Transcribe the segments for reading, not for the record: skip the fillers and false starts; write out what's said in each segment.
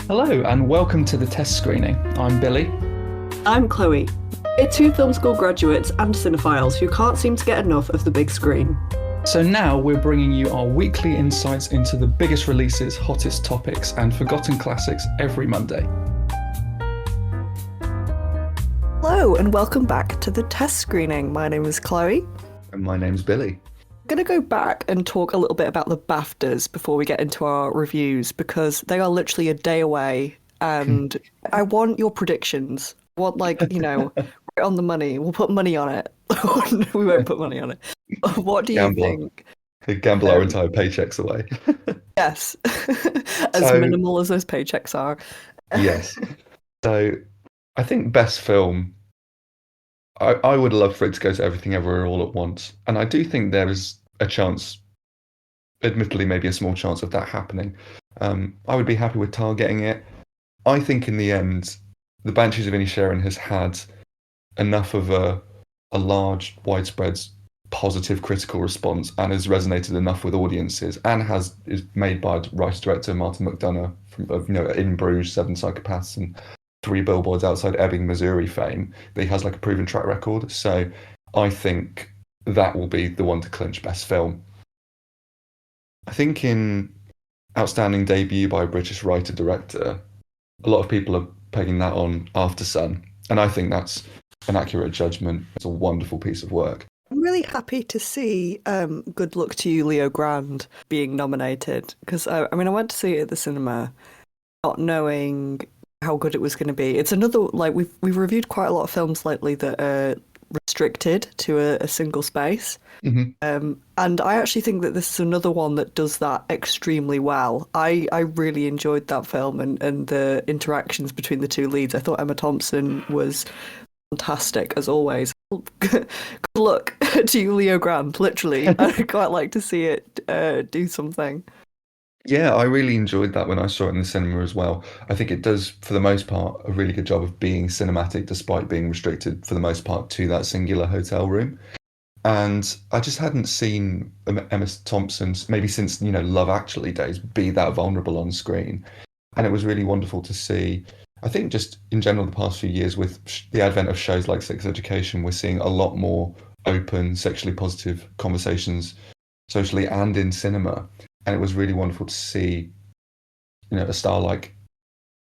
Hello and welcome to the test screening. I'm Billy. I'm Chloe. We're two film school graduates and cinephiles who can't seem to get enough of the big screen. So now we're bringing you our weekly insights into the biggest releases, hottest topics and forgotten classics every Monday. Hello and welcome back to the test screening. My name is Chloe. And my name's Billy. I'm going to go back and talk a little bit about the BAFTAs before we get into our reviews because they are literally a day away and I want your predictions. I want, right on the money. We'll put money on it. We won't put money on it. What do you think? We gamble our entire paychecks away. Yes. As minimal as those paychecks are. Yes. So I think best film, I would love for it to go to Everything Everywhere All at Once. And I do think there is a chance, admittedly maybe a small chance of that happening. I would be happy with Tar getting it. I think in the end, The Banshees of Inisherin has had enough of a large, widespread, positive critical response and has resonated enough with audiences and is made by writer-director Martin McDonagh from In Bruges, Seven Psychopaths and Three Billboards Outside Ebbing, Missouri fame, that he has like a proven track record. So I think that will be the one to clinch best film. I think in outstanding debut by a British writer-director, a lot of people are pegging that on After Sun, and I think that's an accurate judgment. It's a wonderful piece of work. I'm really happy to see Good Luck to You, Leo Grand being nominated because I went to see it at the cinema, not knowing how good it was going to be. It's another we've reviewed quite a lot of films lately that are restricted to a single space, and I actually think that this is another one that does that extremely well. I really enjoyed that film and the interactions between the two leads. I thought Emma Thompson was fantastic as always. Good luck to you, Leo Grand. Literally, I'd quite like to see it do something. Yeah, I really enjoyed that when I saw it in the cinema as well. I think it does, for the most part, a really good job of being cinematic despite being restricted, for the most part, to that singular hotel room. And I just hadn't seen Emma Thompson, maybe since, Love Actually days, be that vulnerable on screen. And it was really wonderful to see. I think just in general, the past few years, with the advent of shows like Sex Education, we're seeing a lot more open, sexually positive conversations socially and in cinema. And it was really wonderful to see, a star like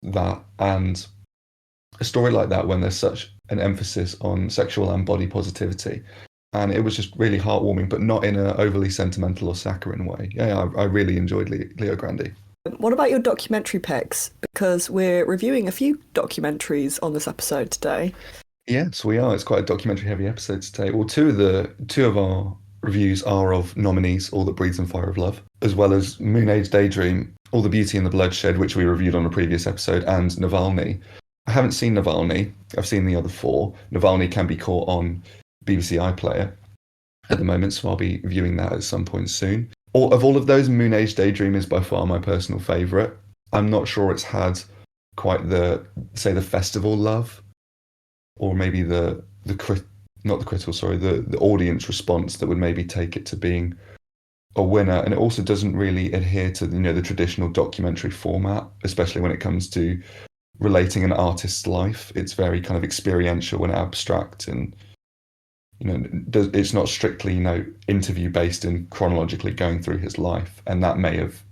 that and a story like that when there's such an emphasis on sexual and body positivity. And it was just really heartwarming, but not in an overly sentimental or saccharine way. Yeah, I really enjoyed Leo Grande. What about your documentary picks? Because we're reviewing a few documentaries on this episode today. Yes, we are. It's quite a documentary-heavy episode today. Well, two of our reviews are of nominees, All That Breathes and Fire of Love, as well as Moon Age Daydream, All the Beauty and the Bloodshed, which we reviewed on a previous episode, and Navalny. I haven't seen Navalny. I've seen the other four. Navalny can be caught on BBC iPlayer at the moment, so I'll be viewing that at some point soon. Of all of those, Moon Age Daydream is by far my personal favourite. I'm not sure it's had quite the festival love, or maybe the audience response that would maybe take it to being a winner. And it also doesn't really adhere to the traditional documentary format, especially when it comes to relating an artist's life. It's very kind of experiential and abstract, and it's not strictly interview based and chronologically going through his life. And that may have,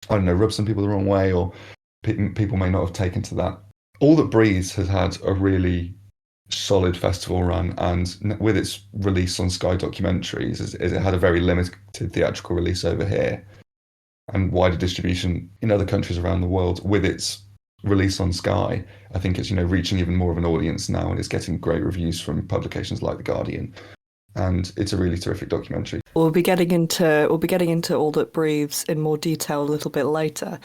I don't know, rubbed some people the wrong way, or people may not have taken to that. All That Breathes has had a really solid festival run, and with its release on Sky Documentaries, it had a very limited theatrical release over here and wider distribution in other countries around the world. With its release on Sky, I think it's reaching even more of an audience now, and it's getting great reviews from publications like The Guardian, and it's a really terrific documentary. We'll be getting into All That Breathes in more detail a little bit later.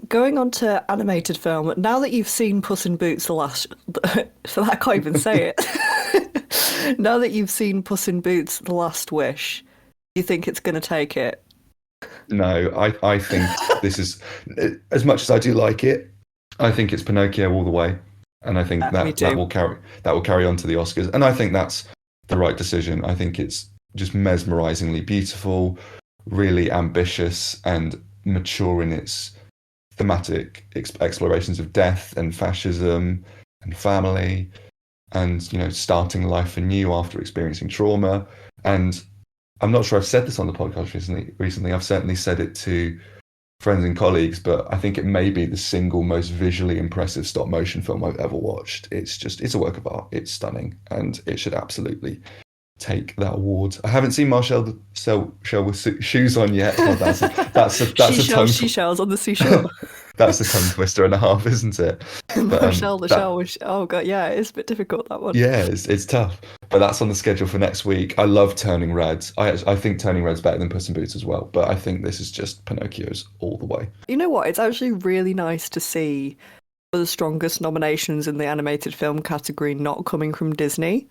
Going on to animated film, now that you've seen Puss in Boots I can't even say it. Now that you've seen Puss in Boots The Last Wish, do you think it's going to take it? No, I think this is, as much as I do like it, I think it's Pinocchio all the way, and I think that will carry on to the Oscars, and I think that's the right decision. I think it's just mesmerizingly beautiful, really ambitious and mature in its thematic explorations of death and fascism and family and, starting life anew after experiencing trauma. And I'm not sure I've said this on the podcast recently. I've certainly said it to friends and colleagues, but I think it may be the single most visually impressive stop motion film I've ever watched. It's a work of art. It's stunning, and it should absolutely take that award. I haven't seen Marcel the Shell with shoes on yet. Oh, that's a tongue Seashells on the seashore. that's a tongue twister and a half, isn't it? But Marcel the that shell was, oh god, yeah, it's a bit difficult, that one. yeah, it's tough. But that's on the schedule for next week. I love Turning Red. I think Turning Red's better than Puss in Boots as well, but I think this is just Pinocchio's all the way. You know what? It's actually really nice to see the strongest nominations in the animated film category not coming from Disney.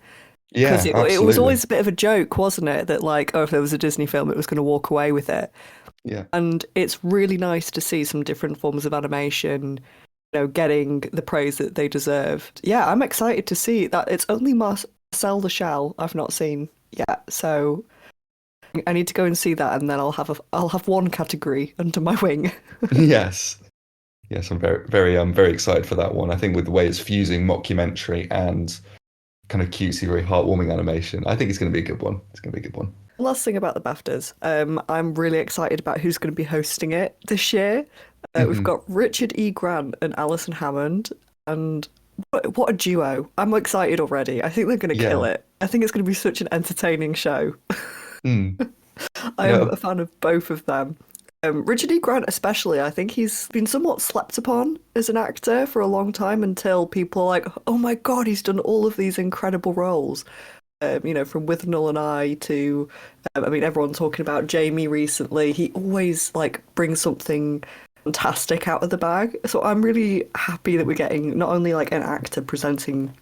Because Yeah, it was absolutely. always a bit of a joke, wasn't it? That like, oh, if there was a Disney film, it was going to walk away with it. Yeah. And it's really nice to see some different forms of animation, getting the praise that they deserved. Yeah, I'm excited to see that. It's only Marcel the Shell I've not seen yet, so I need to go and see that, and then I'll have one category under my wing. Yes. Yes, I'm very excited for that one. I think with the way it's fusing mockumentary and kind of cutesy, very heartwarming animation, I think it's going to be a good one. It's going to be a good one. Last thing about the BAFTAs, I'm really excited about who's going to be hosting it this year. We've Hmm. got Richard E. Grant and Alison Hammond, and what a duo! I'm excited already. I think they're going to kill Yeah. it. I think it's going to be such an entertaining show. Mm. I'm No. a fan of both of them. Richard E. Grant, especially, I think he's been somewhat slept upon as an actor for a long time until people are like, oh my God, he's done all of these incredible roles. From Withnell and I to, everyone talking about Jamie recently. He always like brings something fantastic out of the bag. So I'm really happy that we're getting not only like an actor presenting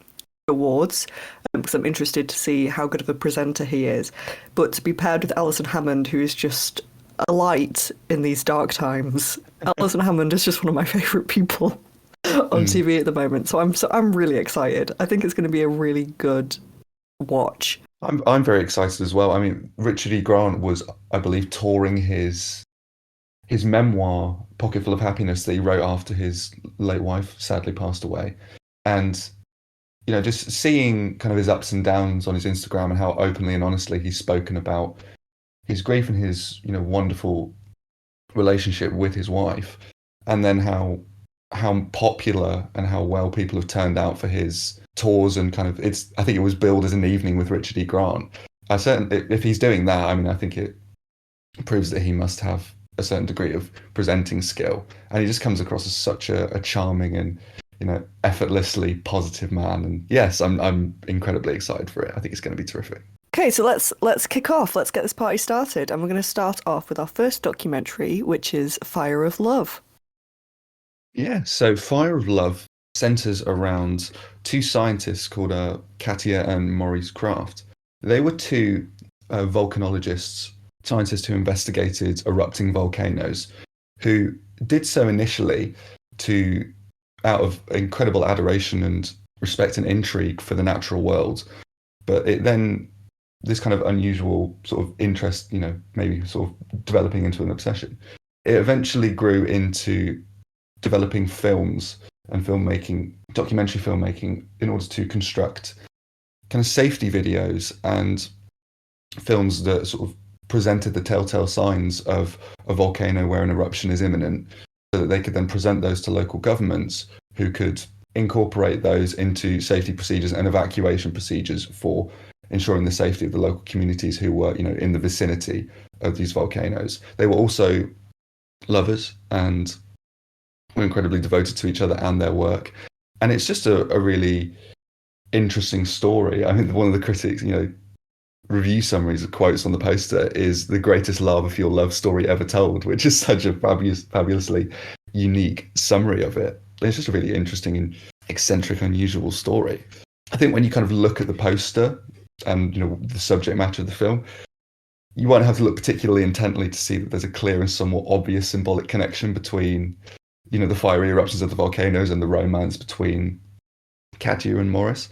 awards, because I'm interested to see how good of a presenter he is, but to be paired with Alison Hammond, who is just a light in these dark times. Alison Hammond is just one of my favourite people on Mm. TV at the moment. So I'm really excited. I think it's going to be a really good watch. I'm very excited as well. I mean, Richard E. Grant was, I believe, touring his memoir, Pocketful of Happiness, that he wrote after his late wife sadly passed away. And, just seeing kind of his ups and downs on his Instagram and how openly and honestly he's spoken about his grief and his, wonderful relationship with his wife, and then how popular and how well people have turned out for his tours and kind of I think it was billed as an evening with Richard E. Grant. If he's doing that, I mean, I think it proves that he must have a certain degree of presenting skill, and he just comes across as such a charming and effortlessly positive man. And yes, I'm incredibly excited for it. I think it's going to be terrific. Okay, so let's kick off. Let's get this party started, and we're going to start off with our first documentary, which is Fire of Love. Yeah, so Fire of Love centers around two scientists called Katia and Maurice Kraft. They were two volcanologists, scientists who investigated erupting volcanoes, who did so initially out of incredible adoration and respect and intrigue for the natural world. But this kind of unusual sort of interest, maybe sort of developing into an obsession. It eventually grew into developing films and filmmaking, documentary filmmaking, in order to construct kind of safety videos and films that sort of presented the telltale signs of a volcano where an eruption is imminent, so that they could then present those to local governments who could incorporate those into safety procedures and evacuation procedures for ensuring the safety of the local communities who were, in the vicinity of these volcanoes. They were also lovers and were incredibly devoted to each other and their work. And it's just a really interesting story. I mean, one of the critics, review summaries, quotes on the poster is the greatest lava fuel love story ever told, which is such a fabulously unique summary of it. It's just a really interesting and eccentric, unusual story. I think when you kind of look at the poster and, the subject matter of the film, you won't have to look particularly intently to see that there's a clear and somewhat obvious symbolic connection between, the fiery eruptions of the volcanoes and the romance between Katia and Morris.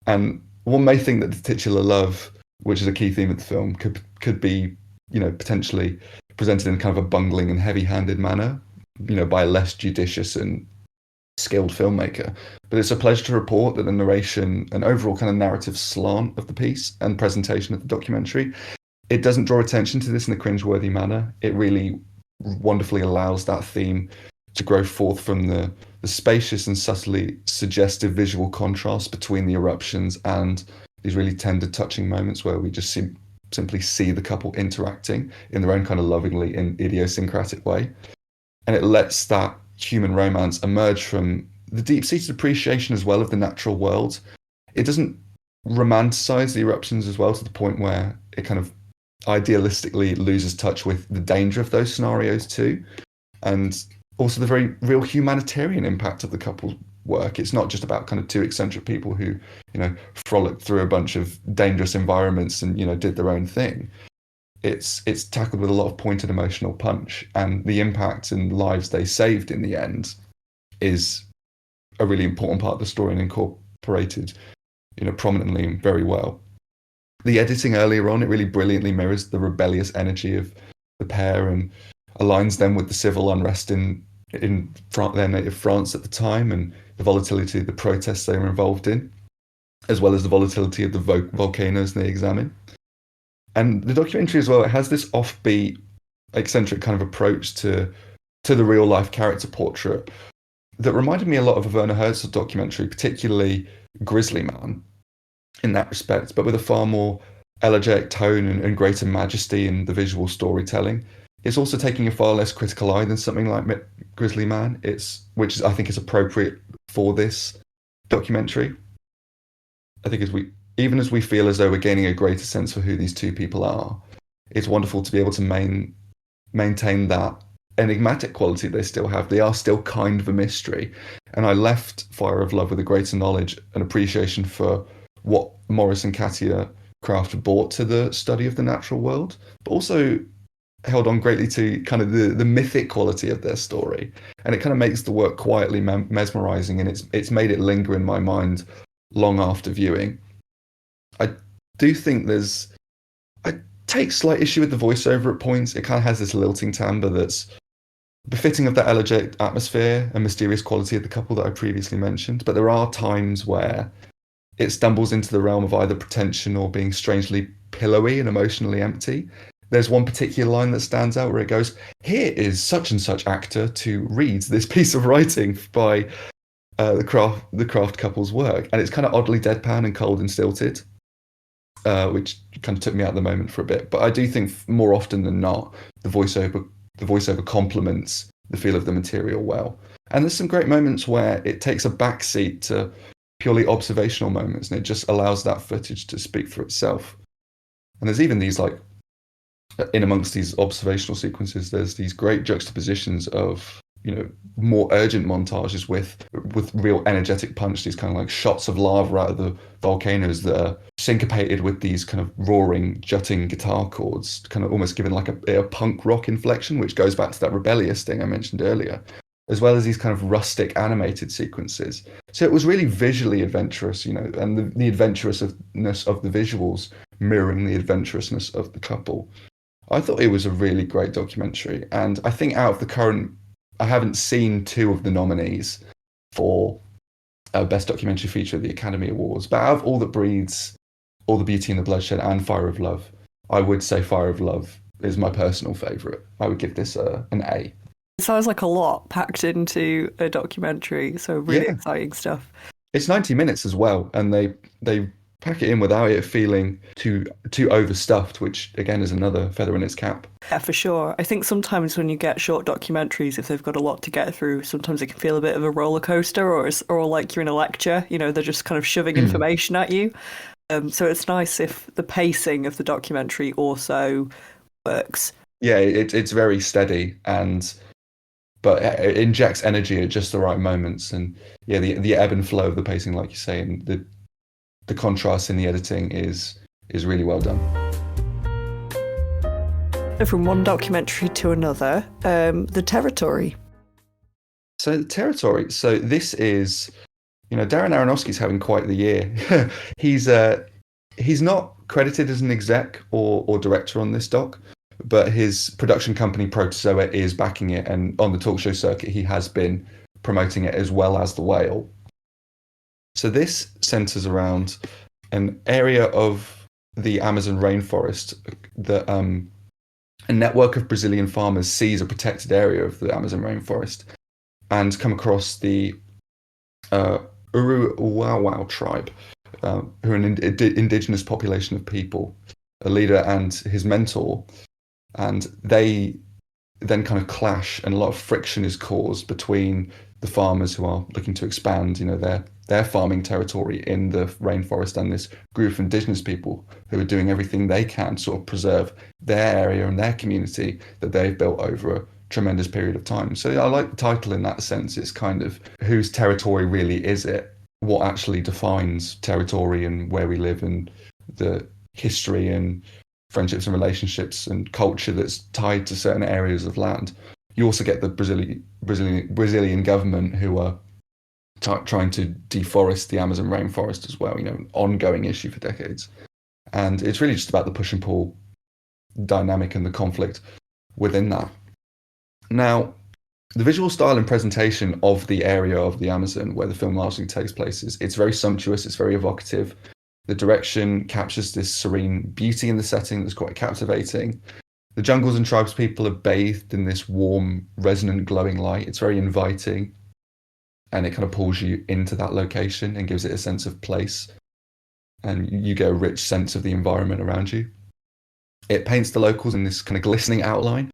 And one may think that the titular love, which is a key theme of the film, could be, potentially presented in kind of a bungling and heavy-handed manner. by a less judicious and skilled filmmaker. But it's a pleasure to report that the narration and overall kind of narrative slant of the piece and presentation of the documentary, it doesn't draw attention to this in a cringeworthy manner. It really wonderfully allows that theme to grow forth from the spacious and subtly suggestive visual contrast between the eruptions and these really tender, touching moments where we just simply see the couple interacting in their own kind of lovingly and idiosyncratic way. And it lets that human romance emerge from the deep-seated appreciation as well of the natural world. It doesn't romanticize the eruptions as well to the point where it kind of idealistically loses touch with the danger of those scenarios too, and also the very real humanitarian impact of the couple's work. It's not just about kind of two eccentric people who, frolicked through a bunch of dangerous environments and, did their own thing. It's tackled with a lot of pointed emotional punch, and the impact and lives they saved in the end is a really important part of the story and incorporated, prominently and very well. The editing earlier on, it really brilliantly mirrors the rebellious energy of the pair and aligns them with the civil unrest in their native France at the time, and the volatility of the protests they were involved in, as well as the volatility of the volcanoes they examine. And the documentary as well, it has this offbeat, eccentric kind of approach to the real life character portrait that reminded me a lot of a Werner Herzog documentary, particularly Grizzly Man, in that respect, but with a far more elegiac tone and greater majesty in the visual storytelling. It's also taking a far less critical eye than something like Grizzly Man, which I think is appropriate for this documentary. I think even as we feel as though we're gaining a greater sense for who these two people are, it's wonderful to be able to maintain that enigmatic quality they still have. They are still kind of a mystery. And I left Fire of Love with a greater knowledge and appreciation for what Maurice and Katia Kraft brought to the study of the natural world, but also held on greatly to kind of the mythic quality of their story. And it kind of makes the work quietly mesmerizing, and it's made it linger in my mind long after viewing. I do think I take slight issue with the voiceover at points. It kind of has this lilting timbre that's befitting of that elegiac atmosphere and mysterious quality of the couple that I previously mentioned. But there are times where it stumbles into the realm of either pretension or being strangely pillowy and emotionally empty. There's one particular line that stands out where it goes, "Here is such and such actor to read this piece of writing by the Kraft couple's work," and it's kind of oddly deadpan and cold and stilted, which kind of took me out of the moment for a bit. But I do think more often than not, the voiceover complements the feel of the material well. And there's some great moments where it takes a backseat to purely observational moments, and it just allows that footage to speak for itself. And there's even these in amongst these observational sequences, there's these great juxtapositions of more urgent montages with real energetic punch, these kind of like shots of lava out of the volcanoes that are syncopated with these kind of roaring, jutting guitar chords, kind of almost given like a punk rock inflection, which goes back to that rebellious thing I mentioned earlier, as well as these kind of rustic animated sequences. So it was really visually adventurous, and the adventurousness of the visuals mirroring the adventurousness of the couple. I thought it was a really great documentary, and I think out of the current, I haven't seen two of the nominees for Best Documentary Feature at the Academy Awards, but out of All That Breathes, All the Beauty and the Bloodshed, and Fire of Love, I would say Fire of Love is my personal favourite. I would give this an A. It sounds like a lot packed into a documentary, so really exciting stuff. It's 90 minutes as well, and they pack it in without it feeling too overstuffed, which again is another feather in its cap. Yeah, for sure. I think sometimes when you get short documentaries, if they've got a lot to get through, sometimes it can feel a bit of a roller coaster, or like you're in a lecture. They're just kind of shoving information at you. So it's nice if the pacing of the documentary also works. Yeah, it's very steady, but it injects energy at just the right moments, and the ebb and flow of the pacing, like you say, and the contrast in the editing is really well done. From one documentary to another, The Territory. So The Territory. So this is, Darren Aronofsky's having quite the year. He's not credited as an exec or director on this doc, but his production company Protozoa is backing it, and on the talk show circuit, he has been promoting it as well as the whale. So this centers around an area of the Amazon rainforest that a network of Brazilian farmers sees a protected area of the Amazon rainforest and come across the uh, Uruwawao tribe, who are an indigenous population of people, a leader and his mentor, and they then kind of clash, and a lot of friction is caused between the farmers who are looking to expand, their farming territory in the rainforest, and this group of indigenous people who are doing everything they can to sort of preserve their area and their community that they've built over a tremendous period of time. So I like the title in that sense. It's kind of whose territory really is it? What actually defines territory and where we live and the history and friendships and relationships and culture that's tied to certain areas of land. You also get the Brazilian government who are trying to deforest the Amazon rainforest as well, an ongoing issue for decades. And it's really just about the push and pull dynamic and the conflict within that. Now, the visual style and presentation of the area of the Amazon where the film largely takes place it's very sumptuous, it's very evocative. The direction captures this serene beauty in the setting that's quite captivating. The jungles and tribes people are bathed in this warm, resonant, glowing light. It's very inviting, and it kind of pulls you into that location and gives it a sense of place. And you get a rich sense of the environment around you. It paints the locals in this kind of glistening outline.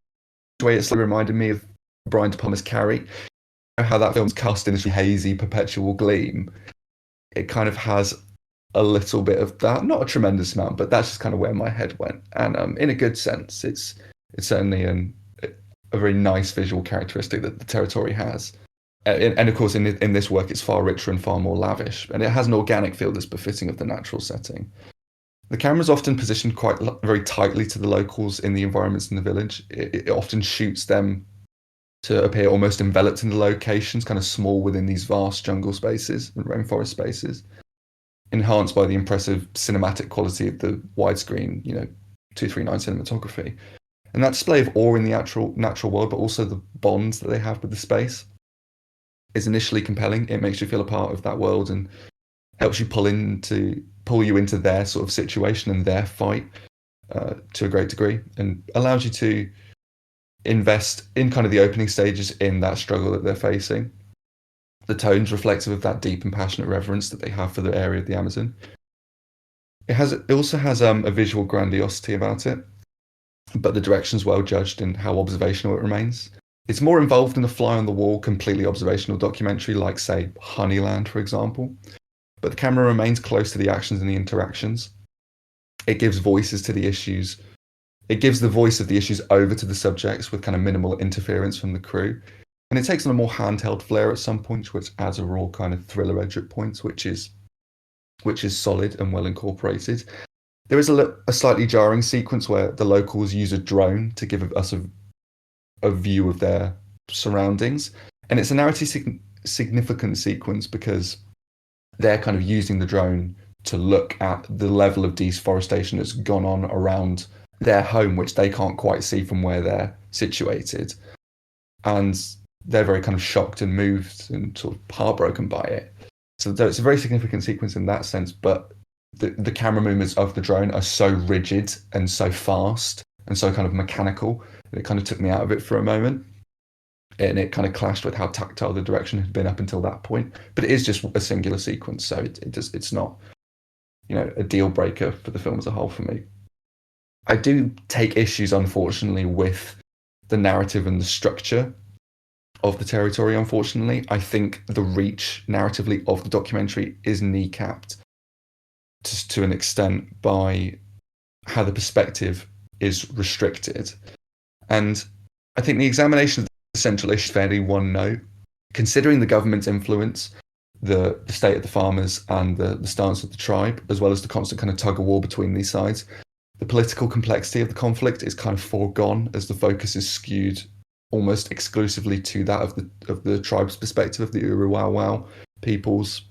The way it's reminded me of Brian De Palma's Carrie, how that film's cast in this hazy, perpetual gleam. It kind of has a little bit of that, not a tremendous amount, but that's just kind of where my head went. And in a good sense, it's certainly a very nice visual characteristic that the territory has. And of course, in this work, it's far richer and far more lavish, and it has an organic feel that's befitting of the natural setting. The camera's often positioned quite very tightly to the locals in the environments in the village. It often shoots them to appear almost enveloped in the locations, kind of small within these vast jungle spaces and rainforest spaces, enhanced by the impressive cinematic quality of the widescreen, 239 cinematography. And that display of awe in the natural world, but also the bonds that they have with the space, is initially compelling. It makes you feel a part of that world and helps you pull you into their sort of situation and their fight to a great degree, and allows you to invest in kind of the opening stages in that struggle that they're facing. The tone's reflective of that deep and passionate reverence that they have for the area of the Amazon. It also has a visual grandiosity about it, but the direction's well judged in how observational it remains. It's more involved in a fly-on-the-wall, completely observational documentary like, say, Honeyland, for example. But the camera remains close to the actions and the interactions. It gives voices to the issues. It gives the voice of the issues over to the subjects with kind of minimal interference from the crew. And it takes on a more handheld flair at some points, which adds a raw kind of thriller edge at points, which is solid and well incorporated. There is a slightly jarring sequence where the locals use a drone to give us a view of their surroundings. And it's a narratively significant sequence because they're kind of using the drone to look at the level of deforestation that's gone on around their home, which they can't quite see from where they're situated. And they're very kind of shocked and moved and sort of heartbroken by it. So it's a very significant sequence in that sense, but the camera movements of the drone are so rigid and so fast and so kind of mechanical that it kind of took me out of it for a moment. And it kind of clashed with how tactile the direction had been up until that point. But it is just a singular sequence, so it's not, a deal breaker for the film as a whole for me. I do take issues, unfortunately, with the narrative and the structure of the territory, unfortunately. I think the reach narratively of the documentary is kneecapped to an extent by how the perspective is restricted. And I think the examination of the central issue is fairly one note. Considering the government's influence, the state of the farmers and the stance of the tribe, as well as the constant kind of tug of war between these sides, the political complexity of the conflict is kind of foregone as the focus is skewed almost exclusively to that of the tribe's perspective, of the Uruwawao people's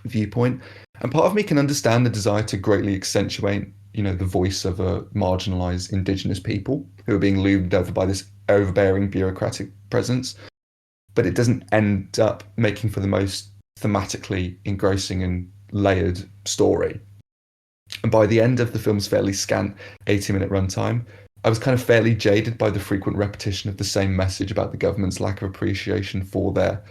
viewpoint. And part of me can understand the desire to greatly accentuate, the voice of a marginalized indigenous people who are being loomed over by this overbearing bureaucratic presence, but it doesn't end up making for the most thematically engrossing and layered story. And by the end of the film's fairly scant 80-minute runtime, I was kind of fairly jaded by the frequent repetition of the same message about the government's lack of appreciation for their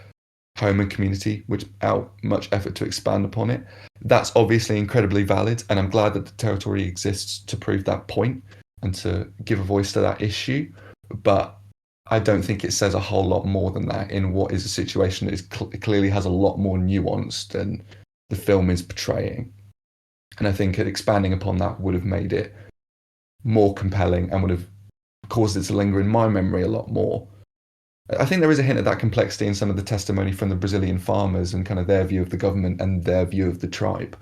home and community, without much effort to expand upon it. That's obviously incredibly valid, and I'm glad that the territory exists to prove that point and to give a voice to that issue. But I don't think it says a whole lot more than that in what is a situation that clearly has a lot more nuance than the film is portraying. And I think expanding upon that would have made it more compelling and would have caused it to linger in my memory a lot more. I think there is a hint of that complexity in some of the testimony from the Brazilian farmers and kind of their view of the government and their view of the tribe.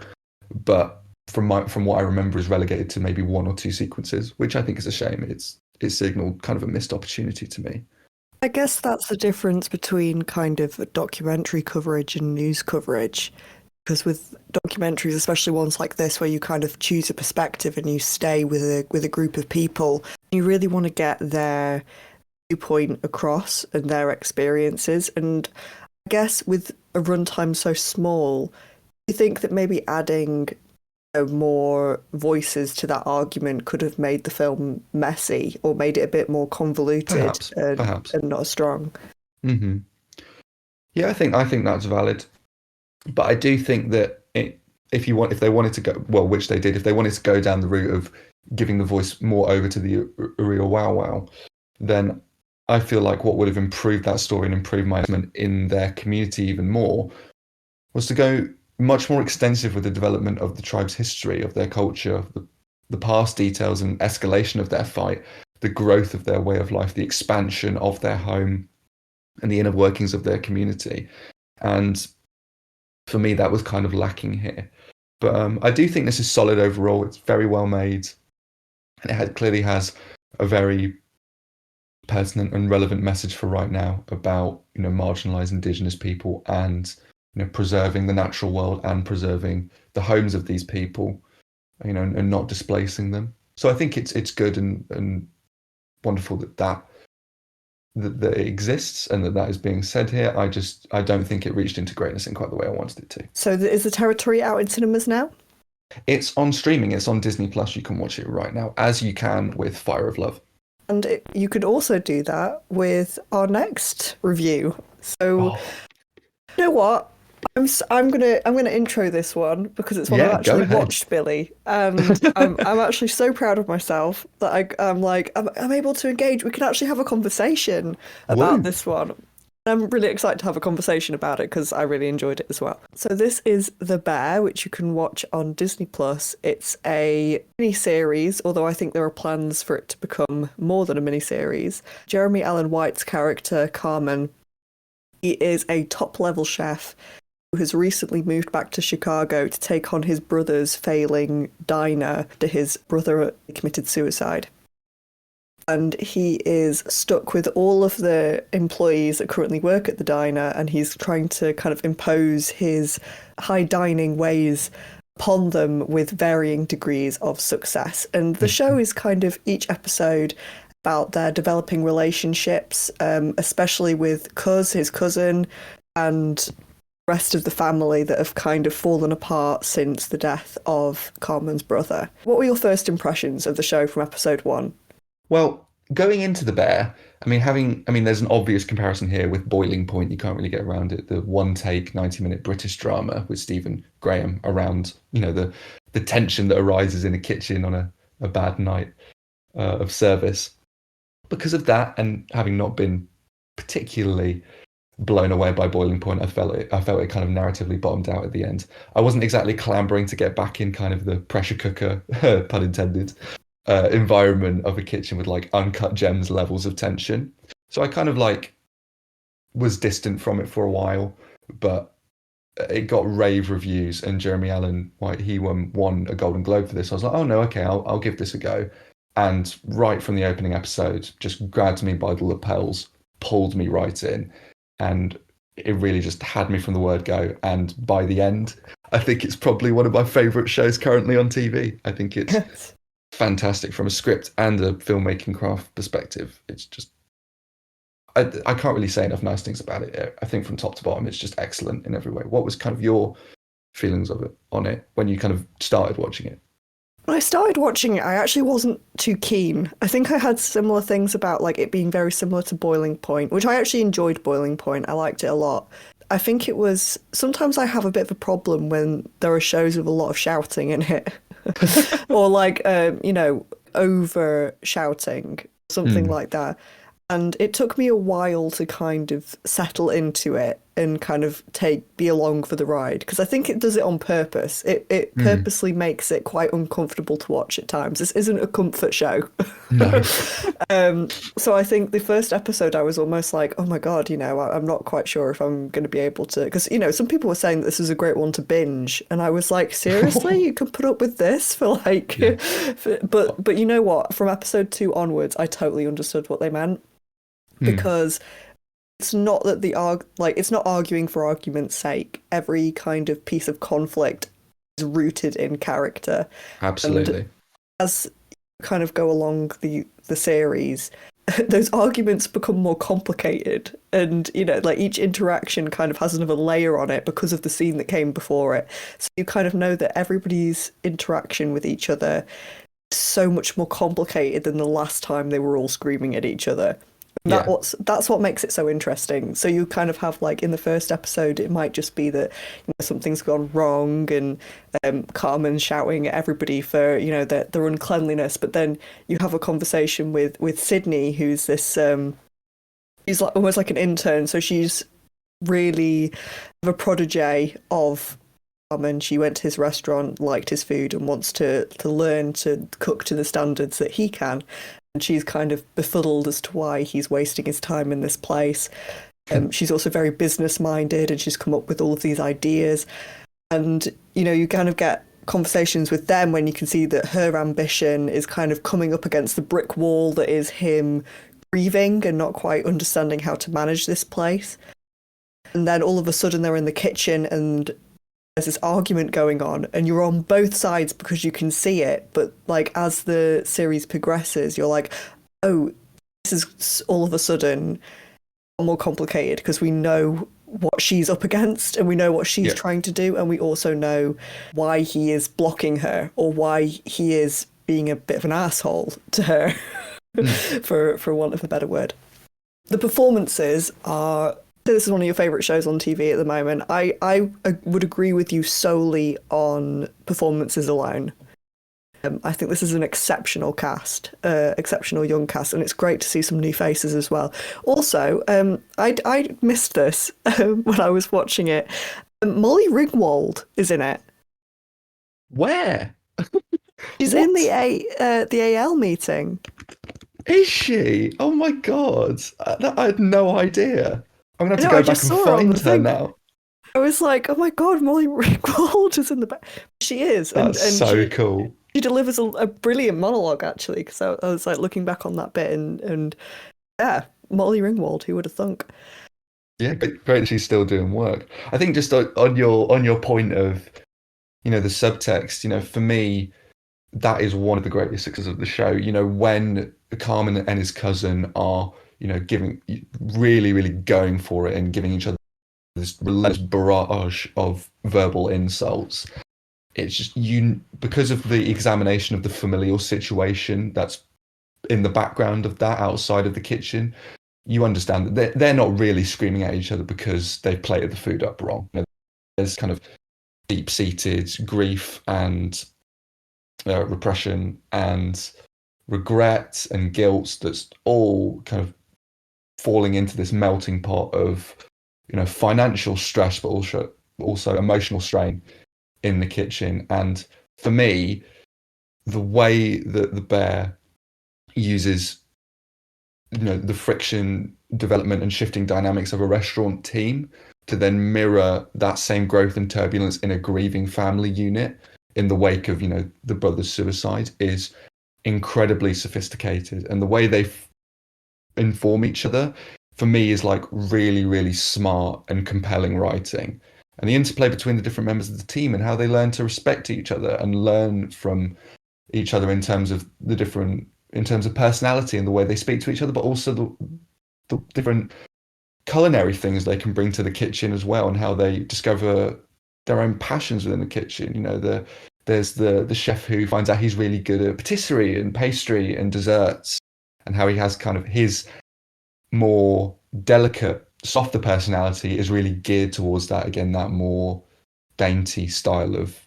But from what I remember is relegated to maybe one or two sequences, which I think is a shame. It signaled kind of a missed opportunity to me. I guess that's the difference between kind of documentary coverage and news coverage. Because with documentaries, especially ones like this, where you kind of choose a perspective and you stay with a group of people, you really want to get their viewpoint across and their experiences. And I guess with a runtime so small, you think that maybe adding more voices to that argument could have made the film messy or made it a bit more convoluted Perhaps. and not as strong. Mm-hmm. Yeah, I think that's valid. But I do think that if they wanted to go, well, which they did, if they wanted to go down the route of giving the voice more over to the Uriel Wow Wow, then I feel like what would have improved that story and improved my investment in their community even more was to go much more extensive with the development of the tribe's history, of their culture, the past details and escalation of their fight, the growth of their way of life, the expansion of their home, and the inner workings of their community. And for me, that was kind of lacking here. But I do think this is solid overall. It's very well made, and it clearly has a very pertinent and relevant message for right now about marginalized indigenous people and preserving the natural world and preserving the homes of these people, and not displacing them. So I think it's good and wonderful that it exists and that is being said here. I don't think it reached into greatness in quite the way I wanted it to. So is the territory out in cinemas now? It's on streaming. It's on Disney Plus. You can watch it right now, as you can with Fire of Love. And you could also do that with our next review. So, You know what? I'm gonna intro this one because it's one I've actually watched, Billy, and I'm actually so proud of myself that I'm able to engage. We can actually have a conversation about this one. I'm really excited to have a conversation about it because I really enjoyed it as well. So this is The Bear, which you can watch on Disney Plus. It's a mini-series, although I think there are plans for it to become more than a mini-series. Jeremy Allen White's character, Carmen, he is a top-level chef who has recently moved back to Chicago to take on his brother's failing diner after his brother committed suicide. And he is stuck with all of the employees that currently work at the diner, and he's trying to kind of impose his high dining ways upon them with varying degrees of success. And the show is kind of each episode about their developing relationships, especially with his cousin, and the rest of the family that have kind of fallen apart since the death of Carmen's brother. What were your first impressions of the show from episode 1? Well, going into The Bear, there's an obvious comparison here with Boiling Point. You can't really get around it. The one-take 90-minute British drama with Stephen Graham around, the tension that arises in a kitchen on a bad night of service. Because of that, and having not been particularly blown away by Boiling Point, I felt it kind of narratively bottomed out at the end. I wasn't exactly clambering to get back in kind of the pressure cooker, pun intended, environment of a kitchen with like uncut gems levels of tension. So I kind of was distant from it for a while, but it got rave reviews, and Jeremy Allen White, he won a Golden Globe for this. I was like, oh no, okay, I'll give this a go. And right from the opening episode, just grabbed me by the lapels, pulled me right in, and it really just had me from the word go. And by the end, I think it's probably one of my favorite shows currently on TV. I think it's fantastic from a script and a filmmaking craft perspective. It's just, I can't really say enough nice things about it. I think from top to bottom, it's just excellent in every way. What was kind of your feelings of it on it when you kind of started watching it? When I started watching it, I actually wasn't too keen. I think I had similar things about like it being very similar to Boiling Point, which I actually enjoyed Boiling Point. I liked it a lot. I think it was sometimes I have a bit of a problem when there are shows with a lot of shouting in it, or like over shouting, something Mm, like that. And it took me a while to kind of settle into it and kind of be along for the ride because I think it does it on purpose. It mm, purposely makes it quite uncomfortable to watch at times. This isn't a comfort show. no. So I think the first episode I was almost like, oh my God, I'm not quite sure if I'm going to be able to because some people were saying that this is a great one to binge and I was like, seriously, you can put up with this for like Yeah. but you know what? From episode 2 onwards, I totally understood what they meant Mm, because it's not that it's not arguing for argument's sake. Every kind of piece of conflict is rooted in character, and absolutely. as you kind of go along the series, those arguments become more complicated, and like each interaction kind of has another layer on it because of the scene that came before it. So you kind of know that everybody's interaction with each other is so much more complicated than the last time they were all screaming at each other. Yeah. That's what makes it so interesting. So you kind of have like in the first episode, it might just be that something's gone wrong and Carmen's shouting at everybody for their uncleanliness, but then you have a conversation with Sydney, who's this she's like almost like an intern, so she's really a protege of Carmen. She went to his restaurant, liked his food, and wants to learn to cook to the standards that he can. And she's kind of befuddled as to why he's wasting his time in this place. She's also very business minded and she's come up with all of these ideas. And, you kind of get conversations with them when you can see that her ambition is kind of coming up against the brick wall that is him grieving and not quite understanding how to manage this place. And then all of a sudden they're in the kitchen and there's this argument going on and you're on both sides because you can see it, but like as the series progresses you're like, oh, this is all of a sudden more complicated because we know what she's up against and we know what she's Yeah. trying to do and we also know why he is blocking her or why he is being a bit of an asshole to her Mm. for want of a better word. The performances are this is one of your favourite shows on TV at the moment. I would agree with you solely on performances alone. I think this is an exceptional cast, exceptional young cast, and it's great to see some new faces as well. Also, I missed this when I was watching it. Molly Ringwald is in it. Where? She's What? in the AL meeting. Is she? Oh my God. I had no idea. I'm gonna have to I go back just and saw her on the find her thing. now. I was like, oh my God, Molly Ringwald is in the back. She is, and That's so she cool. she delivers a brilliant monologue actually because I was like looking back on that bit and yeah, Molly Ringwald, who would have thunk? Yeah, great that she's still doing work. I think just on your point of, the subtext, for me, that is one of the greatest successes of the show. When Carmen and his cousin are, giving really, really going for it and giving each other this relentless barrage of verbal insults. It's just because of the examination of the familial situation that's in the background of that outside of the kitchen, you understand that they're not really screaming at each other because they've plated the food up wrong. There's kind of deep-seated grief and repression and regret and guilt that's all kind of falling into this melting pot of financial stress but also emotional strain in the kitchen. And for me, the way that the bear uses the friction development and shifting dynamics of a restaurant team to then mirror that same growth and turbulence in a grieving family unit in the wake of the brother's suicide is incredibly sophisticated, and the way they inform each other for me is like really, really smart and compelling writing. And the interplay between the different members of the team and how they learn to respect each other and learn from each other in terms of in terms of personality and the way they speak to each other, but also the different culinary things they can bring to the kitchen as well, and how they discover their own passions within the kitchen. There's the chef who finds out he's really good at patisserie and pastry and desserts, and how he has kind of his more delicate, softer personality is really geared towards that again, that more dainty style of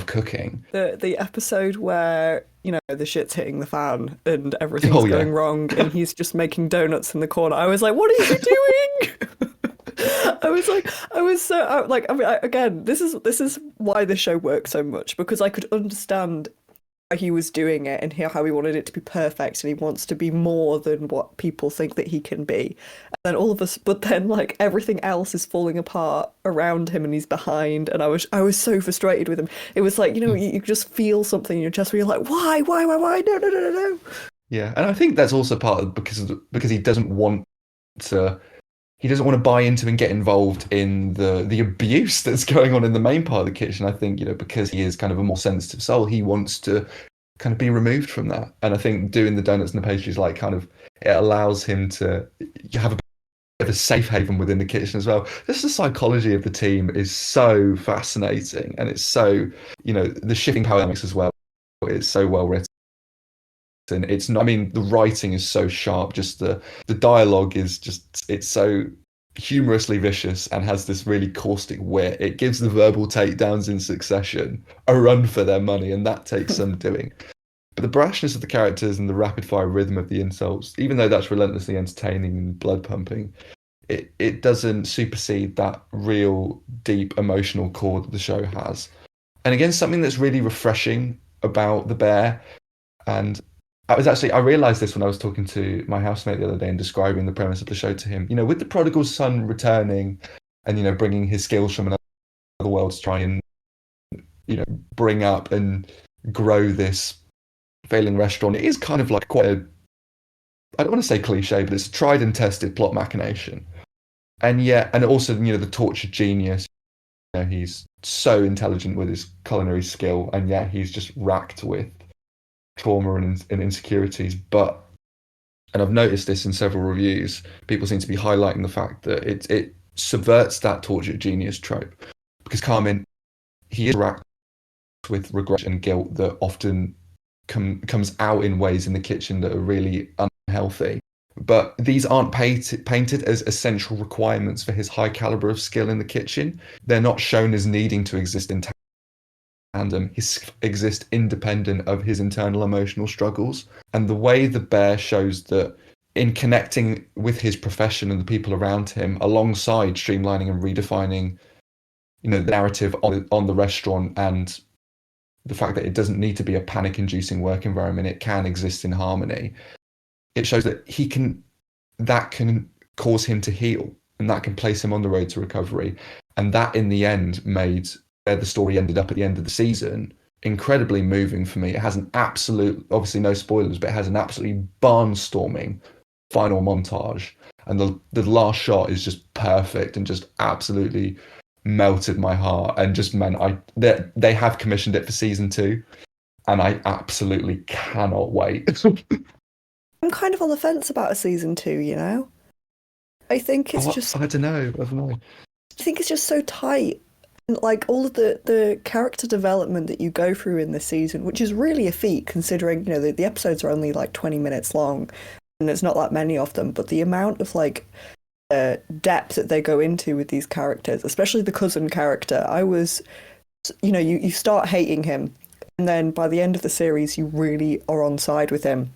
cooking. The episode where, the shit's hitting the fan and everything's Oh yeah. going wrong and he's just making donuts in the corner. I was like, what are you doing? I was so like, I mean, again, this is why the show works so much, because I could understand why he was doing it and how he wanted it to be perfect and he wants to be more than what people think that he can be. And then but then like everything else is falling apart around him and he's behind, and I was so frustrated with him. It was like, you just feel something in your chest where you're like, why? No, no, no, no, no. Yeah, and I think that's also part of because to he doesn't want to buy into and get involved in the abuse that's going on in the main part of the kitchen. I think, because he is kind of a more sensitive soul, he wants to kind of be removed from that. And I think doing the donuts and the pastries, like, kind of, it allows him to have a bit of a safe haven within the kitchen as well. Just the psychology of the team is so fascinating, and it's so, the shifting power dynamics as well is so well written. And it's not, I mean, the writing is so sharp, just the dialogue is just, it's so humorously vicious and has this really caustic wit. It gives the verbal takedowns in succession a run for their money, and that takes some doing. But the brashness of the characters and the rapid fire rhythm of the insults, even though that's relentlessly entertaining and blood pumping, it doesn't supersede that real deep emotional core that the show has. And again, something that's really refreshing about The Bear, and I realized this when I was talking to my housemate the other day and describing the premise of the show to him. With the prodigal son returning and, bringing his skills from another world to try and, bring up and grow this failing restaurant. It is kind of like quite I don't want to say cliche, but it's a tried and tested plot machination. And yet, and also, the tortured genius, he's so intelligent with his culinary skill, and yet he's just racked with trauma and insecurities. And I've noticed this in several reviews, people seem to be highlighting the fact that it subverts that tortured genius trope, because Carmen, he is racked with regret and guilt that often comes out in ways in the kitchen that are really unhealthy. But these aren't painted as essential requirements for his high caliber of skill in the kitchen. They're not shown as needing to exist in tandem. He exist independent of his internal emotional struggles. And the way The Bear shows that in connecting with his profession and the people around him, alongside streamlining and redefining, the narrative on the restaurant, and the fact that it doesn't need to be a panic-inducing work environment, it can exist in harmony. It shows that that can cause him to heal, and that can place him on the road to recovery. And that, in the end, made where the story ended up at the end of the season incredibly moving for me. It has an absolute, obviously no spoilers, but it has an absolutely barnstorming final montage. And the last shot is just perfect and just absolutely melted my heart, and just meant they have commissioned it for season 2, and I absolutely cannot wait. I'm kind of on the fence about a season 2. I think it's just, I don't know. I think it's just so tight. And like all of the character development that you go through in this season, which is really a feat considering, the episodes are only like 20 minutes long and there's not that many of them, but the amount of like depth that they go into with these characters, especially the cousin character, I was, you start hating him, and then by the end of the series, you really are on side with him.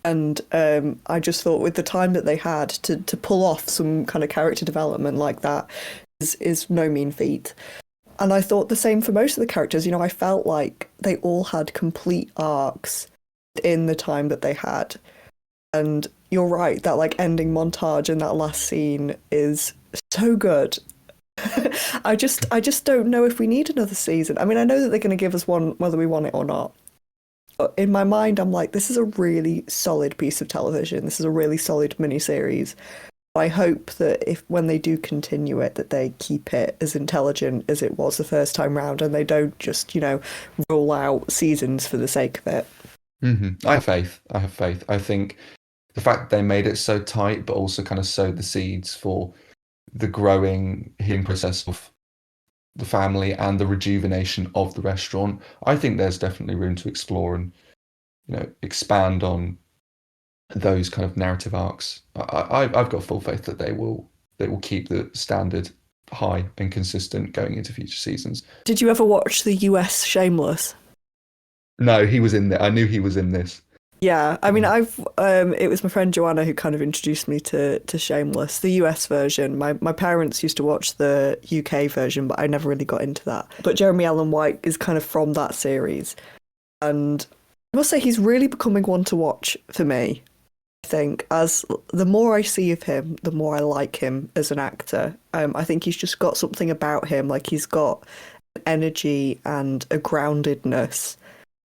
And I just thought with the time that they had to pull off some kind of character development like that is no mean feat. And I thought the same for most of the characters. I felt like they all had complete arcs in the time that they had. And you're right, that like ending montage in that last scene is so good. I just don't know if we need another season. I mean, I know that they're going to give us one whether we want it or not. But in my mind, I'm like, this is a really solid piece of television. This is a really solid miniseries. I hope that if when they do continue it, that they keep it as intelligent as it was the first time round, and they don't just, roll out seasons for the sake of it. I have faith. I have faith. I think the fact that they made it so tight, but also kind of sowed the seeds for the growing healing process of the family and the rejuvenation of the restaurant. I think there's definitely room to explore and expand on those kind of narrative arcs. I've got full faith that they will keep the standard high and consistent going into future seasons. Did you ever watch the US Shameless? No, he was in there. I knew he was in this. Yeah, I mean, it was my friend Joanna who kind of introduced me to Shameless, the US version. My parents used to watch the UK version, but I never really got into that. But Jeremy Allen White is kind of from that series, and I must say he's really becoming one to watch for me. I think as the more I see of him, the more I like him as an actor. I think he's just got something about him, like he's got an energy and a groundedness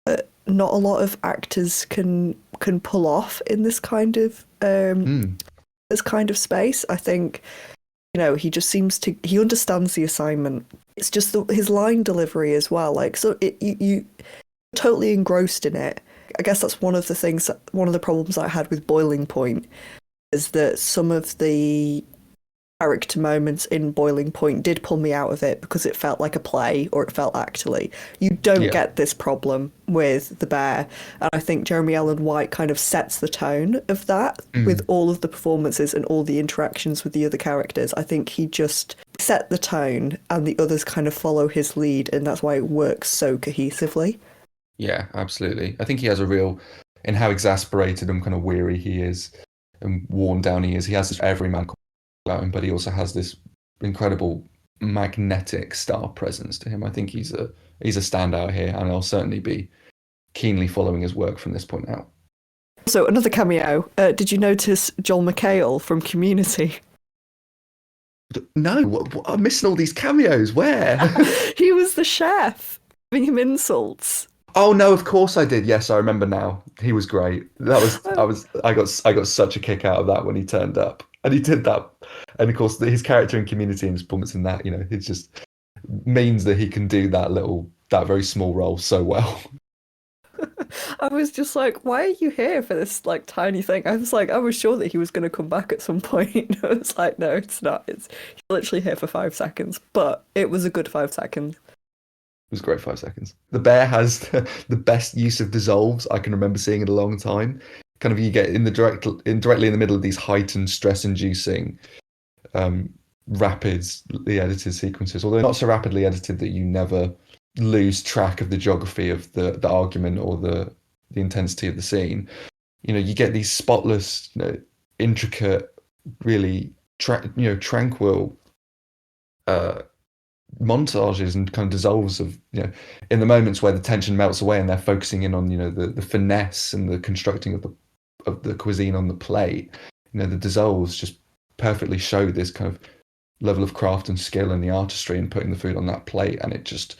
that not a lot of actors can pull off in this kind of space. I think he just seems to he understands the assignment. It's just his line delivery as well. Like so, you totally engrossed in it. I guess that's one of the problems I had with Boiling Point is that some of the character moments in Boiling Point did pull me out of it because it felt like a play or it felt actorly. You don't get this problem with The Bear, and I think Jeremy Allen White kind of sets the tone of that with all of the performances and all the interactions with the other characters. I think he just set the tone and the others kind of follow his lead, and that's why it works so cohesively. Yeah, absolutely. I think he has a real, in how exasperated and kind of weary he is and worn down he is. He has this everyman about him, but he also has this incredible magnetic star presence to him. I think he's a standout here, and I'll certainly be keenly following his work from this point out. So another cameo. Did you notice Joel McHale from Community? No, I'm missing all these cameos. Where? He was the chef giving him insults. Oh no, of course I did. Yes, I remember now. He was great. I got such a kick out of that when he turned up. And he did that. And of course his character in Community and his performance in that, it just means that he can do that very small role so well. I was just like, why are you here for this like tiny thing? I was sure that he was going to come back at some point. I was like, no, it's not. He's literally here for 5 seconds, but it was a good 5 seconds. It was a great 5 seconds. The Bear has the best use of dissolves I can remember seeing in a long time. Kind of you get directly in the middle of these heightened stress-inducing, rapidly edited sequences, although not so rapidly edited that you never lose track of the geography of the argument or the intensity of the scene. You get these spotless, intricate, really tranquil montages and kind of dissolves of in the moments where the tension melts away and they're focusing in on the finesse and the constructing of the cuisine on the plate. The dissolves just perfectly show this kind of level of craft and skill and the artistry in putting the food on that plate, and it just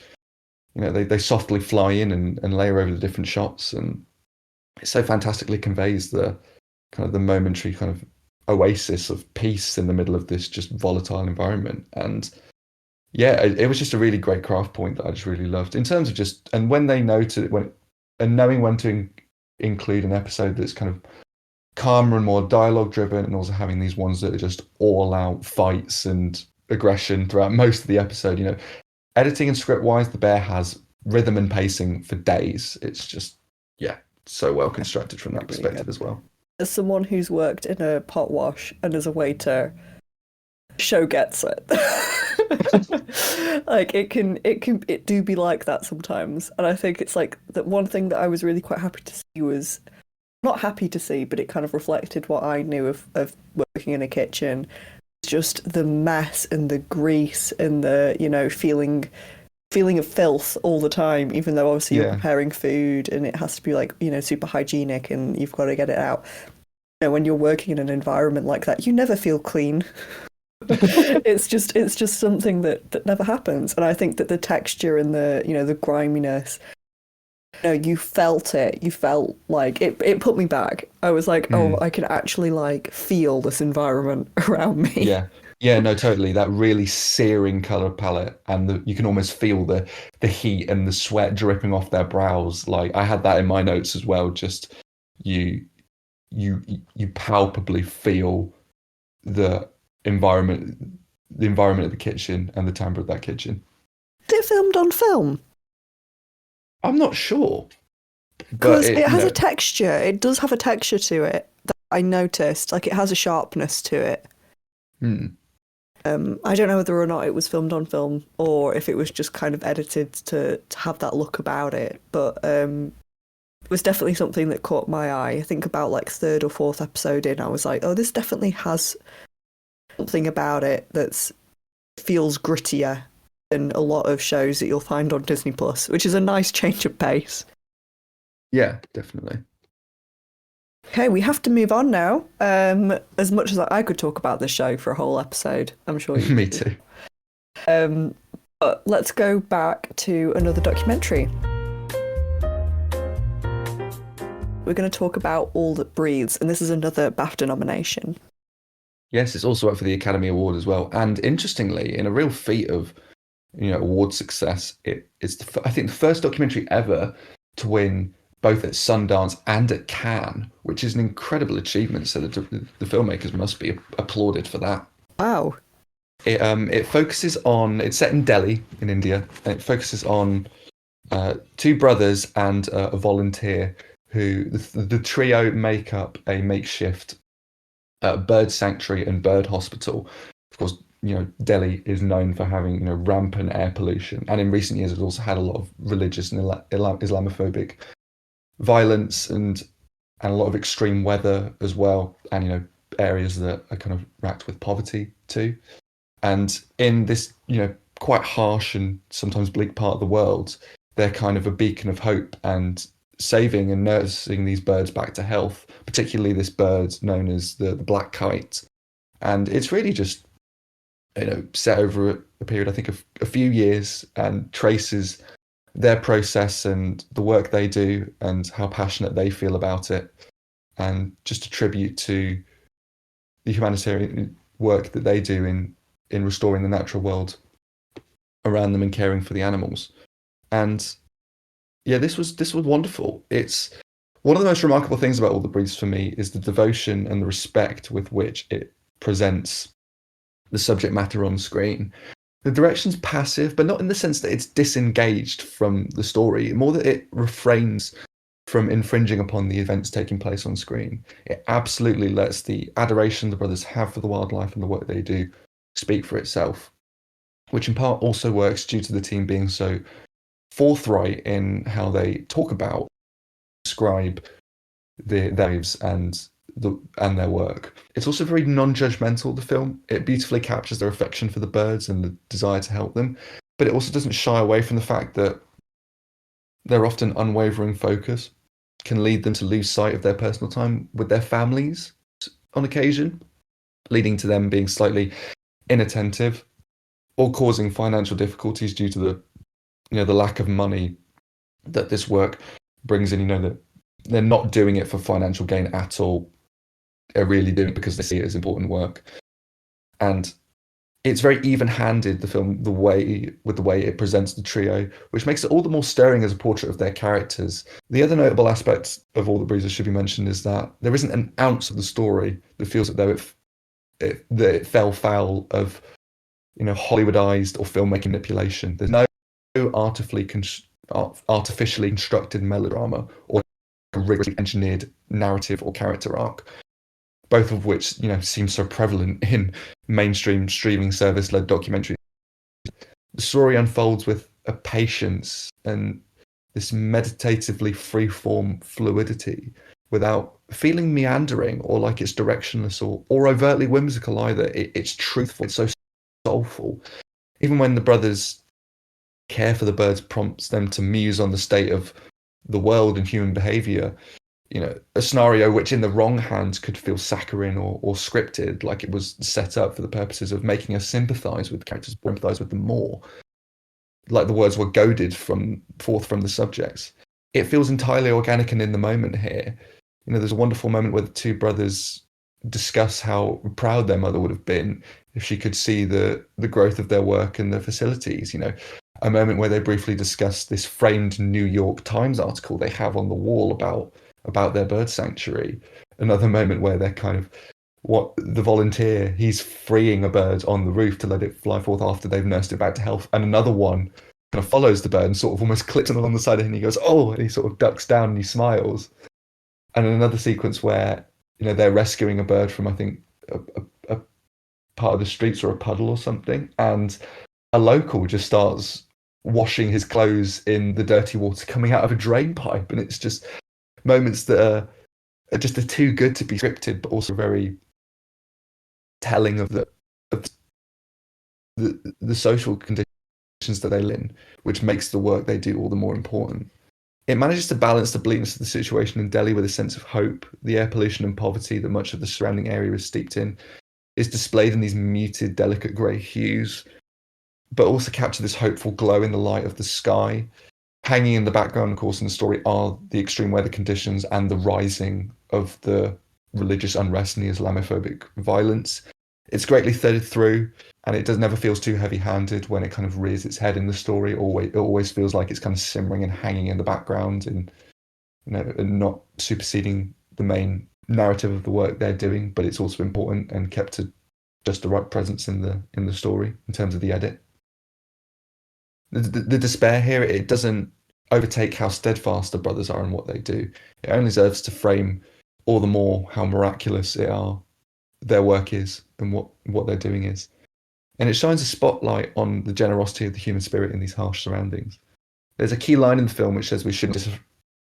they softly fly in and layer over the different shots, and it so fantastically conveys the kind of the momentary kind of oasis of peace in the middle of this just volatile environment. And yeah, it was just a really great craft point that I just really loved in terms of just, and when they noted and knowing when to include an episode that's kind of calmer and more dialogue driven, and also having these ones that are just all out fights and aggression throughout most of the episode. Editing and script wise, The Bear has rhythm and pacing for days. It's just, so well constructed from that perspective as well. As someone who's worked in a pot wash and as a waiter, show gets it. Like it do be like that sometimes, and I think it's like that one thing that I was really quite happy to see was not happy to see, but it kind of reflected what I knew of working in a kitchen. It's just the mess and the grease and the feeling of filth all the time, even though obviously you're preparing food and it has to be like super hygienic and you've got to get it out. When you're working in an environment like that, you never feel clean. It's just something that never happens. And I think that the texture and the the griminess No, you felt it. You felt like it put me back. I was like, oh, Mm, I can actually like feel this environment around me. yeah. Yeah, no, totally. That really searing color palette, and you can almost feel the heat and the sweat dripping off their brows. Like I had that in my notes as well. Just you you you palpably feel the environment the environment of the kitchen and the timbre of that kitchen. Is it filmed on film? I'm not sure, but Because it it you has a know texture. It does have a texture to it that I noticed. Like it has a sharpness to it. hmm, I don't know whether or not it was filmed on film or if it was just kind of edited to have that look about it. But it was definitely something that caught my eye. I think about like third or fourth episode in, I was like, oh, this definitely has something about it that feels grittier than a lot of shows that you'll find on Disney Plus, which is a nice change of pace. yeah, definitely. Okay, we have to move on now. As much as I could talk about this show for a whole episode, I'm sure you Me could. too. Um, but let's go back to another documentary. We're going to talk about All That Breathes, and this is another BAFTA nomination. Yes, it's also up for the Academy Award as well. And interestingly, in a real feat of award success, it's I think the first documentary ever to win both at Sundance and at Cannes, which is an incredible achievement. So the filmmakers must be applauded for that. Wow. It focuses on it's set in Delhi in India, and it focuses on two brothers and a volunteer who the trio make up a makeshift bird sanctuary and bird hospital. Of course, Delhi is known for having rampant air pollution, and in recent years, it's also had a lot of religious and Islamophobic violence and a lot of extreme weather as well, and areas that are kind of racked with poverty too. And in this quite harsh and sometimes bleak part of the world, they're kind of a beacon of hope and saving and nursing these birds back to health, particularly this bird known as the black kite. And it's really just set over a period, I think, of a few years and traces their process and the work they do and how passionate they feel about it, and just a tribute to the humanitarian work that they do in restoring the natural world around them and caring for the animals. And yeah, this was wonderful. It's one of the most remarkable things about All the Breeds for me is the devotion and the respect with which it presents the subject matter on screen. The direction's passive, but not in the sense that it's disengaged from the story, more that it refrains from infringing upon the events taking place on screen. It absolutely lets the adoration the brothers have for the wildlife and the work they do speak for itself, which in part also works due to the team being so forthright in how they talk about, describe their lives and their work. It's also very non-judgmental, the film. It beautifully captures their affection for the birds and the desire to help them, but it also doesn't shy away from the fact that their often unwavering focus can lead them to lose sight of their personal time with their families on occasion, leading to them being slightly inattentive or causing financial difficulties due to the lack of money that this work brings in. That they're not doing it for financial gain at all. They're really doing it because they see it as important work. And it's very even-handed, the film, the way it presents the trio, which makes it all the more stirring as a portrait of their characters. The other notable aspect of All the Breezes should be mentioned is that there isn't an ounce of the story that feels as though it fell foul of Hollywoodized or filmmaking manipulation. There's no artificially constructed melodrama or a rigorously engineered narrative or character arc, both of which seem so prevalent in mainstream streaming service-led documentaries. The story unfolds with a patience and this meditatively free-form fluidity without feeling meandering or like it's directionless or overtly whimsical either. It's truthful. It's so soulful. Even when the brothers care for the birds prompts them to muse on the state of the world and human behavior, a scenario which in the wrong hands could feel saccharine or scripted, like it was set up for the purposes of making us sympathize with characters, empathize with them more, like the words were goaded forth from the subjects. it feels entirely organic and in the moment here. There's a wonderful moment where the two brothers discuss how proud their mother would have been if she could see the growth of their work and their facilities. A moment where they briefly discuss this framed New York Times article they have on the wall about their bird sanctuary. Another moment where they're kind of what the volunteer, he's freeing a bird on the roof to let it fly forth after they've nursed it back to health. And another one kind of follows the bird and sort of almost clips him along the side of him and he goes, oh, and he sort of ducks down and he smiles. And another sequence where, they're rescuing a bird from, I think, a part of the streets or a puddle or something. And a local just starts washing his clothes in the dirty water coming out of a drain pipe. And it's just moments that are too good to be scripted, but also very telling of the social conditions that they live in, which makes the work they do all the more important. It manages to balance the bleakness of the situation in Delhi with a sense of hope. The air pollution and poverty that much of the surrounding area is steeped in is displayed in these muted, delicate grey hues, but also capture this hopeful glow in the light of the sky. Hanging in the background, of course, in the story are the extreme weather conditions and the rising of the religious unrest and the Islamophobic violence. It's greatly threaded through, and it never feels too heavy-handed when it kind of rears its head in the story. It always feels like it's kind of simmering and hanging in the background, and and not superseding the main narrative of the work they're doing. But it's also important and kept to just the right presence in the story in terms of the edit. The despair here, it doesn't overtake how steadfast the brothers are in what they do. It only serves to frame all the more how miraculous their work is and what they're doing is. And it shines a spotlight on the generosity of the human spirit in these harsh surroundings. There's a key line in the film which says we shouldn't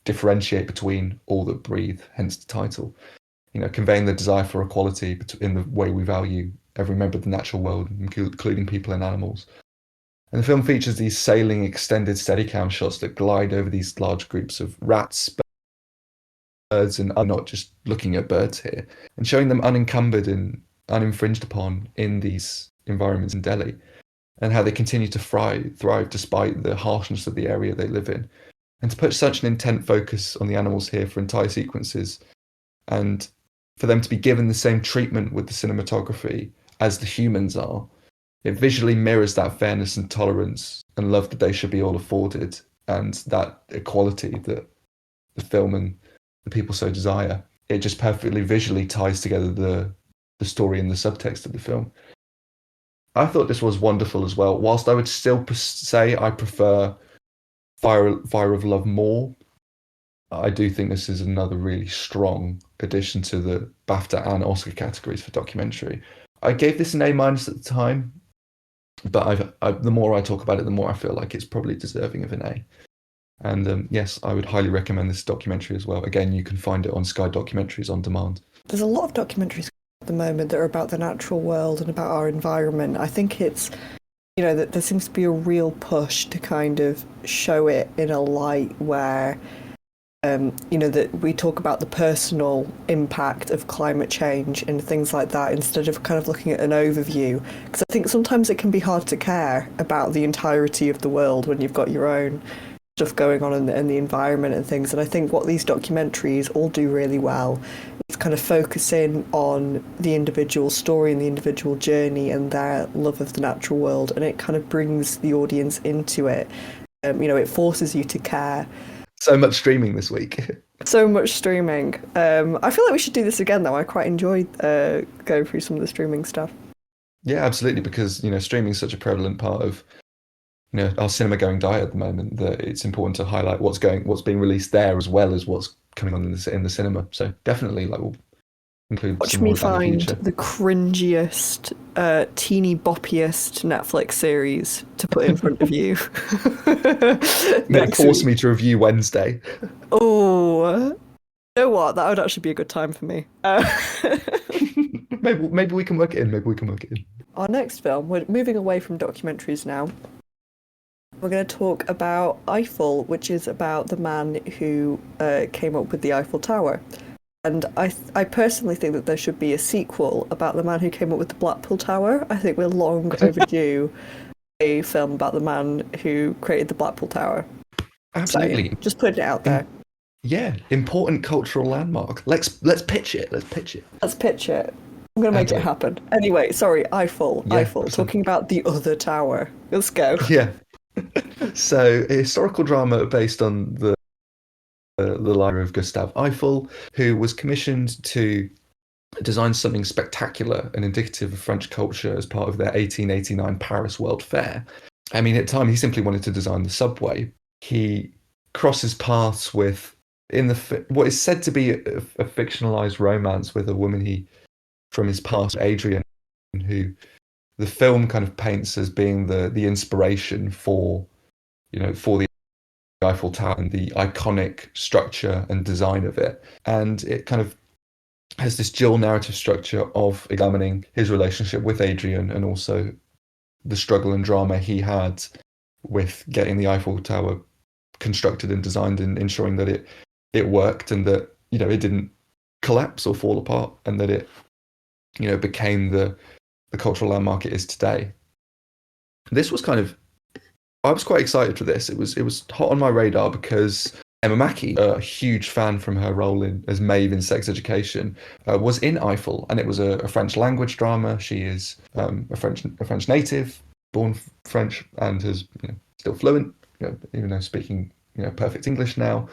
differentiate between all that breathe, hence the title. Conveying the desire for equality in the way we value every member of the natural world, including people and animals. And the film features these sailing extended Steadicam shots that glide over these large groups of rats, birds, and I'm not just looking at birds here, and showing them unencumbered and uninfringed upon in these environments in Delhi, and how they continue to thrive despite the harshness of the area they live in. And to put such an intent focus on the animals here for entire sequences, and for them to be given the same treatment with the cinematography as the humans are, it visually mirrors that fairness and tolerance and love that they should be all afforded, and that equality that the film and the people so desire. It just perfectly visually ties together the story and the subtext of the film. I thought this was wonderful as well, whilst I would still say I prefer Fire of Love more. I do think this is another really strong addition to the BAFTA and Oscar categories for documentary. I gave this an A- at the time, but the more I talk about it, the more I feel like it's probably deserving of an A. And yes, I would highly recommend this documentary as well. Again, you can find it on Sky Documentaries on demand. There's a lot of documentaries at the moment that are about the natural world and about our environment. I think it's, that there seems to be a real push to kind of show it in a light where, that we talk about the personal impact of climate change and things like that instead of kind of looking at an overview. Because I think sometimes it can be hard to care about the entirety of the world when you've got your own stuff going on in the environment and things. And I think what these documentaries all do really well is kind of focusing on the individual story and the individual journey and their love of the natural world, and it kind of brings the audience into it. It forces you to care. So much streaming this week. So much streaming. I feel like we should do this again, though. I quite enjoyed going through some of the streaming stuff. Yeah, absolutely, because streaming is such a prevalent part of our cinema going diet at the moment that it's important to highlight what's being released there as well as what's coming on in the cinema. So definitely, we'll include Watch some me more of that in the find future. the cringiest, teeny boppiest Netflix series to put in front of you. Force me to review Wednesday. Oh, you know what? That would actually be a good time for me. Maybe we can work it in. Our next film, we're moving away from documentaries now. We're going to talk about Eiffel, which is about the man who came up with the Eiffel Tower. And I personally think that there should be a sequel about the man who came up with the Blackpool Tower. I think we're long overdue a film about the man who created the Blackpool Tower. Absolutely. Saying, just putting it out there. In, yeah, important cultural landmark. Let's pitch it. Let's pitch it. Let's pitch it. I'm gonna make And it happen. Anyway, sorry, Eiffel, yeah, Eiffel. 100%. Talking about the other tower. Let's go. Yeah. So, a historical drama based on the life of Gustave Eiffel, who was commissioned to design something spectacular and indicative of French culture as part of their 1889 Paris World Fair. I mean, at the time, he simply wanted to design the subway. He crosses paths with, in what is said to be a fictionalized romance with a woman he from his past, Adrian, who the film kind of paints as being the inspiration for for the Eiffel Tower and the iconic structure and design of it. And it kind of has this dual narrative structure of examining his relationship with Adrian and also the struggle and drama he had with getting the Eiffel Tower constructed and designed and ensuring that it worked and that it didn't collapse or fall apart and that it became the cultural landmark it is today. This was kind of I was quite excited for this. It was hot on my radar because Emma Mackey, a huge fan from her role as Maeve in Sex Education, was in Eiffel, and it was a French language drama. She is a French native, born French, and is still fluent, even though speaking perfect English now.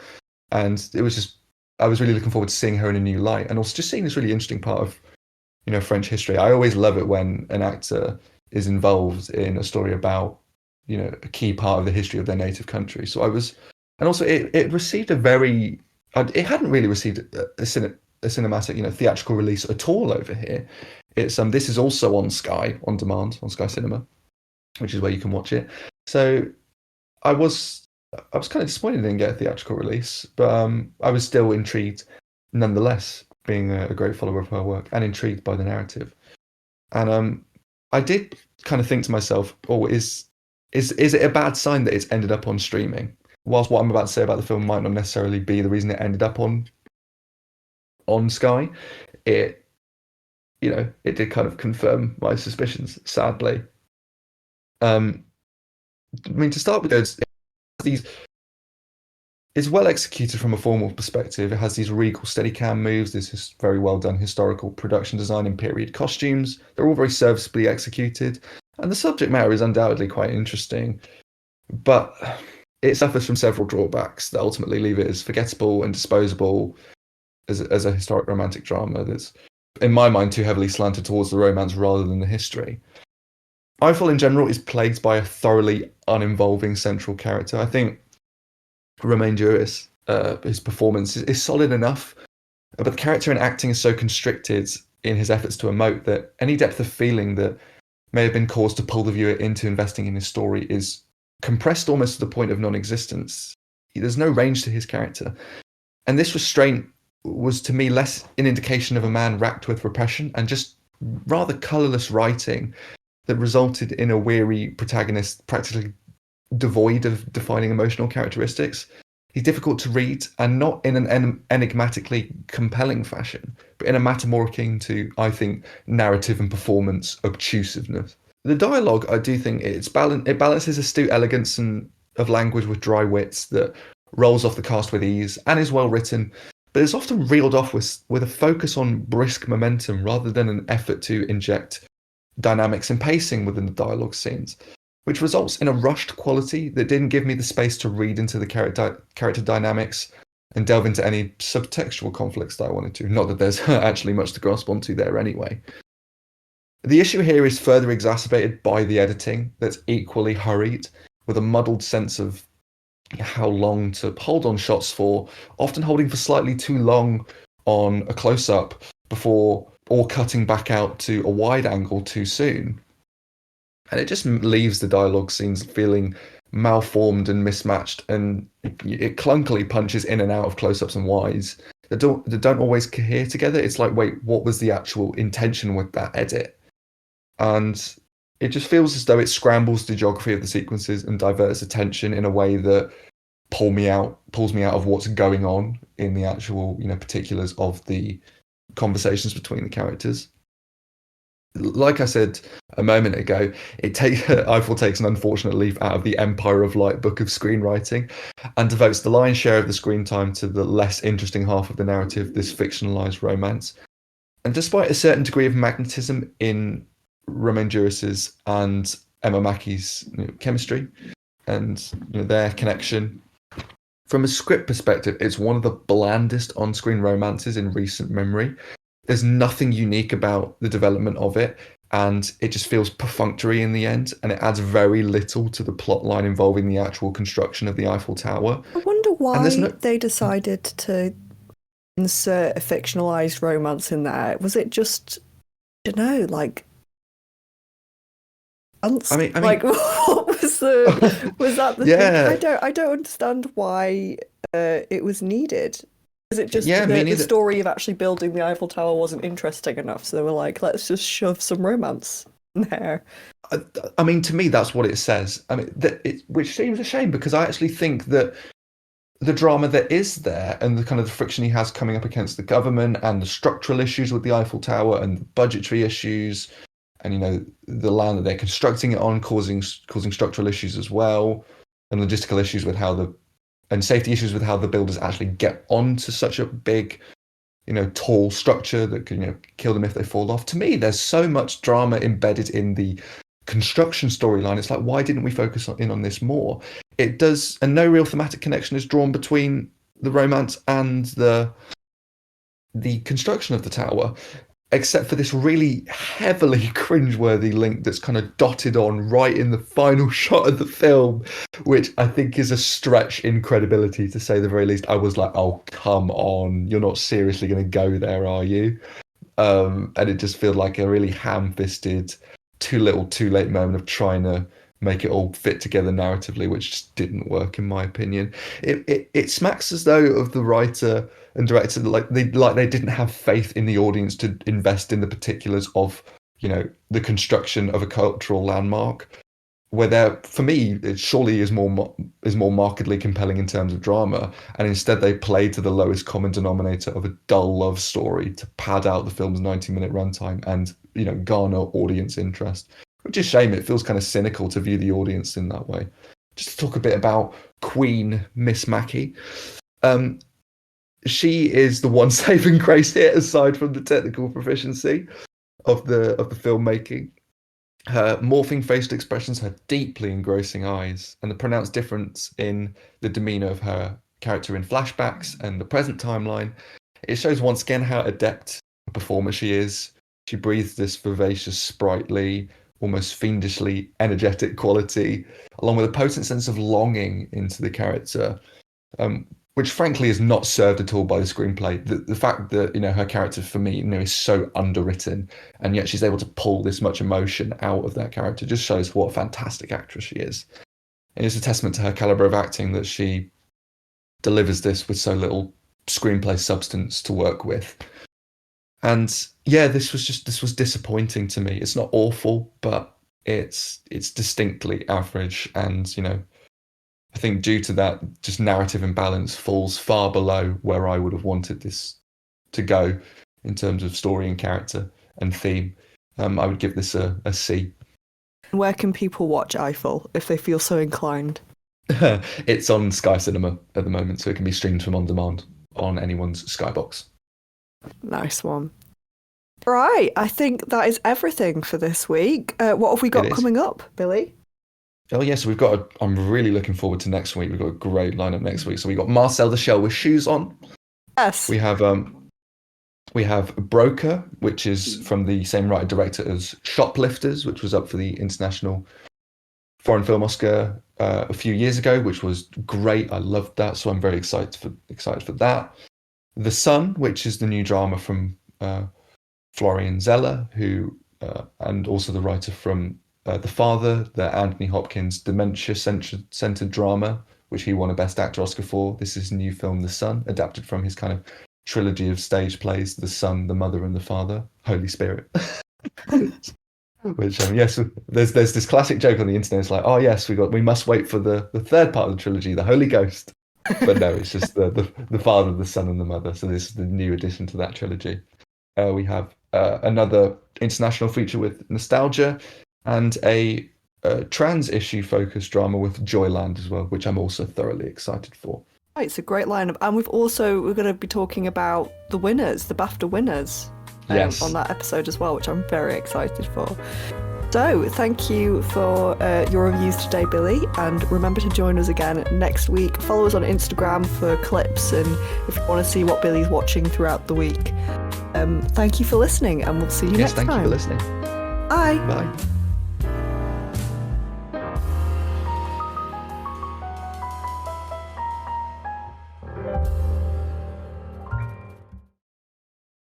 And it was just I was really looking forward to seeing her in a new light, and also just seeing this really interesting part of French history. I always love it when an actor is involved in a story about a key part of the history of their native country. So I was, and also it received a very, it hadn't really received a cinematic, theatrical release at all over here. It's this is also on Sky on demand on Sky Cinema, which is where you can watch it. So I was I was kind of disappointed it didn't get a theatrical release, but I was still intrigued nonetheless, being a great follower of her work and intrigued by the narrative. And I did kind of think to myself, oh, is it a bad sign that it's ended up on streaming? Whilst what I'm about to say about the film might not necessarily be the reason it ended up on Sky, it it did kind of confirm my suspicions, sadly. Um, I mean, to start with, these it's well executed from a formal perspective. It has these regal Steadicam moves. This is very well done historical production design and period costumes. They're all very serviceably executed, and the subject matter is undoubtedly quite interesting. But it suffers from several drawbacks that ultimately leave it as forgettable and disposable as a historic romantic drama that's, in my mind, too heavily slanted towards the romance rather than the history. Eiffel in general is plagued by a thoroughly uninvolving central character. I think Romain Duris, his performance is solid enough, but the character and acting is so constricted in his efforts to emote that any depth of feeling that may have been caused to pull the viewer into investing in his story is compressed almost to the point of non-existence. There's no range to his character. And this restraint was to me less an indication of a man racked with repression and just rather colourless writing that resulted in a weary protagonist practically devoid of defining emotional characteristics. He's difficult to read, and not in an enigmatically compelling fashion, but in a matter more akin to, I think, narrative and performance obtusiveness. The dialogue, I do think it balances astute elegance and of language with dry wits that rolls off the cast with ease and is well written, but it's often reeled off with a focus on brisk momentum rather than an effort to inject dynamics and pacing within the dialogue scenes, which results in a rushed quality that didn't give me the space to read into the character dynamics and delve into any subtextual conflicts that I wanted to. Not that there's actually much to grasp onto there anyway. The issue here is further exacerbated by the editing that's equally hurried, with a muddled sense of how long to hold on shots for, often holding for slightly too long on a close-up before or cutting back out to a wide angle too soon. And it just leaves the dialogue scenes feeling malformed and mismatched, and it clunkily punches in and out of close-ups and wides that don't always cohere together. It's like, wait, what was the actual intention with that edit? And it just feels as though it scrambles the geography of the sequences and diverts attention in a way that pulls me out of what's going on in the actual particulars of the conversations between the characters. like I said a moment ago, Eiffel takes an unfortunate leaf out of the Empire of Light book of screenwriting and devotes the lion's share of the screen time to the less interesting half of the narrative, this fictionalized romance. And despite a certain degree of magnetism in Romain Duris's and Emma Mackey's chemistry and their connection, from a script perspective, it's one of the blandest on-screen romances in recent memory. There's nothing unique about the development of it, and it just feels perfunctory in the end, and it adds very little to the plot line involving the actual construction of the Eiffel Tower. I wonder And there's why no, they decided to insert a fictionalized romance in there. Was it just, I don't know, like, I like mean, what was that the thing? yeah, I don't understand why it was needed. Is it just yeah, me the neither. story of actually building the Eiffel Tower wasn't interesting enough, so they were like, let's just shove some romance in there. I, I mean, to me, that's what it says. I mean, which seems a shame because I actually think that the drama that is there and the kind of the friction he has coming up against the government and the structural issues with the Eiffel Tower and the budgetary issues and the land that they're constructing it on causing structural issues as well and logistical issues with how the and safety issues with how the builders actually get onto such a big tall structure that could kill them if they fall off. To me, there's so much drama embedded in the construction storyline. It's like, why didn't we focus in on this more? It does, and no real thematic connection is drawn between the romance and the construction of the tower, except for this really heavily cringeworthy link that's kind of dotted on right in the final shot of the film, which I think is a stretch in credibility to say the very least. I was like, oh, come on, you're not seriously going to go there, are you? And it just feels like a really ham-fisted, too little, too late moment of trying to make it all fit together narratively, which just didn't work in my opinion. It smacks as though of the writer and director like they didn't have faith in the audience to invest in the particulars of the construction of a cultural landmark. Where there, for me, it surely is more markedly compelling in terms of drama, and instead they play to the lowest common denominator of a dull love story to pad out the film's 90-minute runtime and garner audience interest. Which is a shame. It feels kind of cynical to view the audience in that way. Just to talk a bit about Queen Miss Mackey. Um, she is the one saving grace here, aside from the technical proficiency of the filmmaking. Her morphing facial expressions, her deeply engrossing eyes, and the pronounced difference in the demeanor of her character in flashbacks and the present timeline. It shows once again how adept a performer she is. She breathes this vivacious, sprightly, almost fiendishly energetic quality, along with a potent sense of longing into the character, which frankly is not served at all by the screenplay. The fact that her character for me is so underwritten, and yet she's able to pull this much emotion out of that character just shows what a fantastic actress she is. And it's a testament to her caliber of acting that she delivers this with so little screenplay substance to work with. And yeah, this was disappointing to me. It's not awful, but it's distinctly average, and I think due to that, just narrative imbalance falls far below where I would have wanted this to go in terms of story and character and theme. I would give this a C. Where can people watch Eiffel if they feel so inclined? It's on Sky Cinema at the moment, so it can be streamed from on demand on anyone's Skybox. Nice one. Right, I think that is everything for this week. What have we It got is. coming up, Billy? Oh yes, we've got. I'm really looking forward to next week. We've got a great lineup next week. So we got Marcel the Shell with Shoes On. Yes. We have Broker, which is from the same writer director as Shoplifters, which was up for the International Foreign Film Oscar a few years ago, which was great. I loved that, so I'm very excited for that. The Sun, which is the new drama from Florian Zeller, who and also the writer from The Father, the Anthony Hopkins dementia-centered drama, which he won a Best Actor Oscar for. This is a new film, The Son, adapted from his kind of trilogy of stage plays, The Son, The Mother, and The Father, Holy Spirit. Which yes, there's this classic joke on the internet. It's like, oh yes, we must wait for the third part of the trilogy, the Holy Ghost. But no, it's just the Father, the Son, and the Mother. So this is the new addition to that trilogy. We have another international feature with nostalgia, and a trans issue focused drama with Joyland as well, which I'm also thoroughly excited for. It's a great lineup, and we're going to be talking about the winners, the BAFTA winners, on Yes. that episode as well, which I'm very excited for. So, thank you for your reviews today, Billy, and remember to join us again next week. Follow us on Instagram for clips, and if you want to see what Billy's watching throughout the week. Thank you for listening, and we'll see you next time. Yes, thank you for listening. Bye. Bye.